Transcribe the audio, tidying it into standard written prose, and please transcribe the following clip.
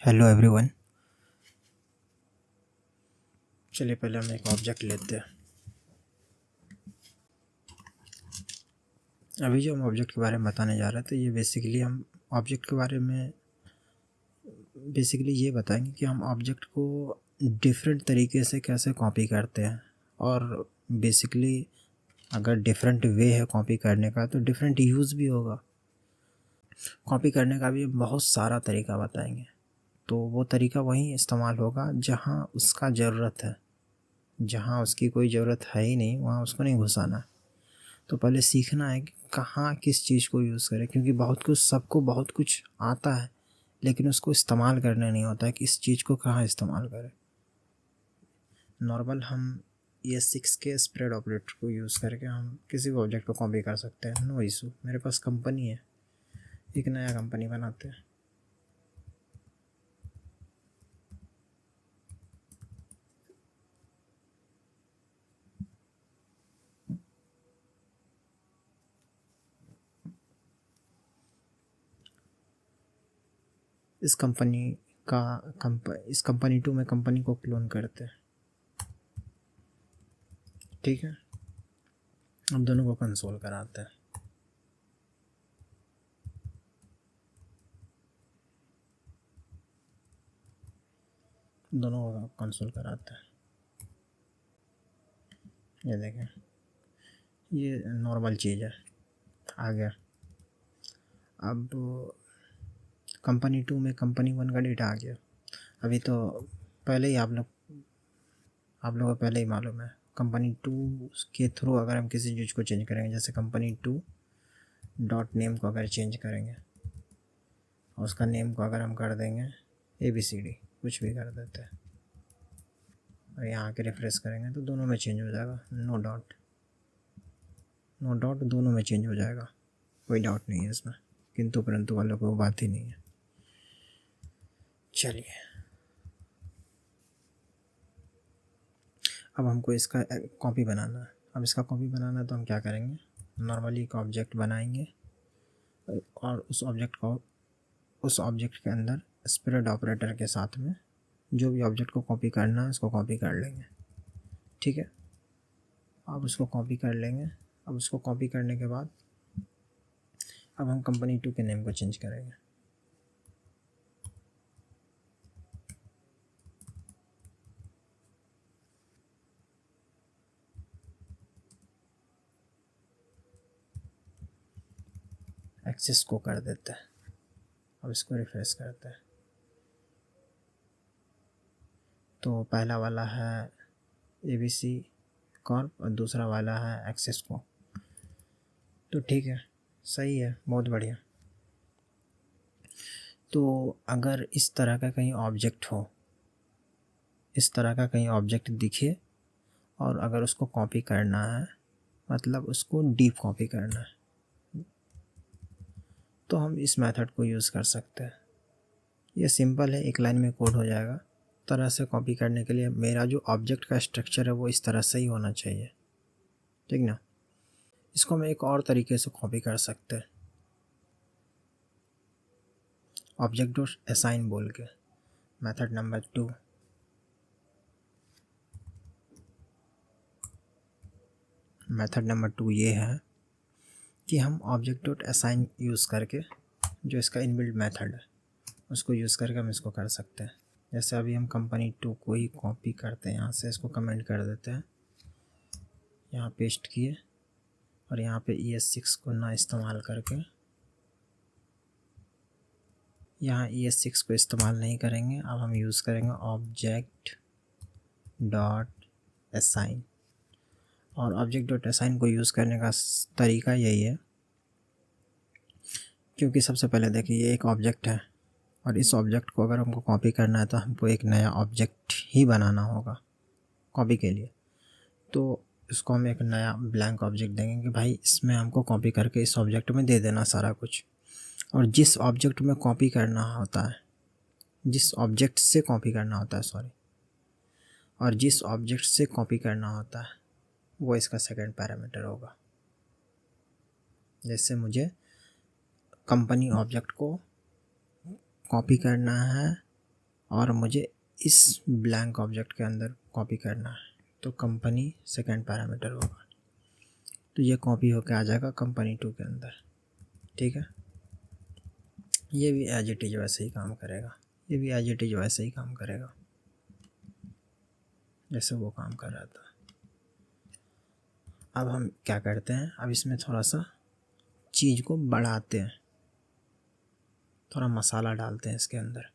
Hello everyone. चलिए पहले हम एक ऑब्जेक्ट लेते हैं। अभी जो हम ऑब्जेक्ट के बारे में बताने जा रहे थे ये बेसिकली हम ऑब्जेक्ट के बारे में ये बताएंगे कि हम ऑब्जेक्ट को डिफरेंट तरीके से कैसे कॉपी करते हैं, और बेसिकली अगर डिफरेंट वे है कॉपी करने का तो डिफरेंट यूज़ भी होगा। कॉपी करने का भी बहुत सारा तरीका बताएंगे, तो वो तरीका वहीं इस्तेमाल होगा जहाँ उसका ज़रूरत है। जहाँ उसकी कोई ज़रूरत है ही नहीं वहाँ उसको नहीं घुसाना। तो पहले सीखना है कि कहाँ किस चीज़ को यूज़ करें, क्योंकि सबको बहुत कुछ आता है लेकिन उसको इस्तेमाल करना नहीं होता है कि इस चीज़ को कहाँ इस्तेमाल करें। नॉर्मल हम ES6 के स्प्रेड ऑपरेटर को यूज़ करके हम किसी भी ऑब्जेक्ट को कॉपी कर सकते हैं, नो इशू। मेरे पास कंपनी है, एक नया कंपनी बनाते हैं। इस कंपनी 2 में कंपनी को क्लोन करते हैं। ठीक है, अब दोनों को कंसोल कराते हैं। दोनों को कंसोल कराते हैं। ये देखें, ये नॉर्मल चीज़ है। आ गया। अब कंपनी 2 में कंपनी 1 का डेटा आ गया। अभी तो पहले ही आप लोगों को पहले ही मालूम है, कंपनी 2 के थ्रू अगर हम किसी चीज़ को चेंज करेंगे, जैसे कंपनी 2 डॉट नेम को अगर चेंज करेंगे और उसका नेम को अगर हम कर देंगे ABCD, कुछ भी कर देते हैं, और यहाँ आके रिफ्रेश करेंगे तो दोनों में चेंज हो जाएगा। नो डॉट दोनों में चेंज हो जाएगा, कोई डाउट नहीं है इसमें। किंतु परंतु वालों को बात ही नहीं है। चलिए, अब हमको इसका कॉपी बनाना है। अब इसका कॉपी बनाना है तो हम क्या करेंगे, नॉर्मली एक ऑब्जेक्ट बनाएंगे और उस ऑब्जेक्ट के अंदर स्प्रेड ऑपरेटर के साथ में जो भी ऑब्जेक्ट को कॉपी करना है उसको कॉपी कर लेंगे। ठीक है, अब उसको कॉपी कर लेंगे। अब उसको कॉपी करने के बाद अब हम कंपनी 2 के नेम को चेंज करेंगे। एक्सेस को कर देते हैं। अब इसको रिफ्रेश करते हैं तो पहला वाला है ABC कॉर्प और दूसरा वाला है एक्सेस को। तो ठीक है, सही है, बहुत बढ़िया। तो अगर इस तरह का कहीं ऑब्जेक्ट हो, इस तरह का कहीं ऑब्जेक्ट दिखे और अगर उसको कॉपी करना है, मतलब उसको डीप कॉपी करना है, तो हम इस मेथड को यूज़ कर सकते हैं। ये सिंपल है, एक लाइन में कोड हो जाएगा। तरह से कॉपी करने के लिए मेरा जो ऑब्जेक्ट का स्ट्रक्चर है वो इस तरह से ही होना चाहिए, ठीक ना। इसको हम एक और तरीके से कॉपी कर सकते हैं, ऑब्जेक्ट डॉट असाइन बोल के। मेथड नंबर 2, मेथड नंबर 2 ये है कि हम ऑब्जेक्ट डॉट असाइन यूज़ करके जो इसका इनबिल्ट मेथड है उसको यूज़ करके हम इसको कर सकते हैं। जैसे अभी हम कंपनी 2 को ही कॉपी करते हैं, यहाँ से इसको कमेंट कर देते हैं, यहाँ पेस्ट किए और यहाँ पे ES6 को ना इस्तेमाल करके, यहाँ ES6 को इस्तेमाल नहीं करेंगे। अब हम यूज़ करेंगे ऑब्जेक्ट डॉट असाइन। और ऑब्जेक्ट डॉट असाइन को यूज़ करने का तरीका यही है, क्योंकि सबसे पहले देखिए ये एक ऑब्जेक्ट है और इस ऑब्जेक्ट को अगर हमको कॉपी करना है तो हमको एक नया ऑब्जेक्ट ही बनाना होगा कॉपी के लिए। तो इसको हम एक नया ब्लैंक ऑब्जेक्ट देंगे कि भाई इसमें हमको कॉपी करके इस ऑब्जेक्ट में दे देना सारा कुछ। और जिस ऑब्जेक्ट में कॉपी करना होता है, जिस ऑब्जेक्ट से कॉपी करना होता है सॉरी, और जिस ऑब्जेक्ट से कॉपी करना होता है वो इसका सेकंड पैरामीटर होगा। जैसे मुझे कंपनी ऑब्जेक्ट को कॉपी करना है और मुझे इस ब्लैंक ऑब्जेक्ट के अंदर कॉपी करना है, तो कंपनी सेकंड पैरामीटर होगा, तो ये कॉपी होकर आ जाएगा कंपनी 2 के अंदर। ठीक है, ये भी एज इट इज वैसे ही काम करेगा, ये भी एज इट इज वैसे ही काम करेगा जैसे वो काम कर रहा था। अब हम क्या करते हैं, अब इसमें थोड़ा सा चीज़ को बढ़ाते हैं, थोड़ा मसाला डालते हैं इसके अंदर।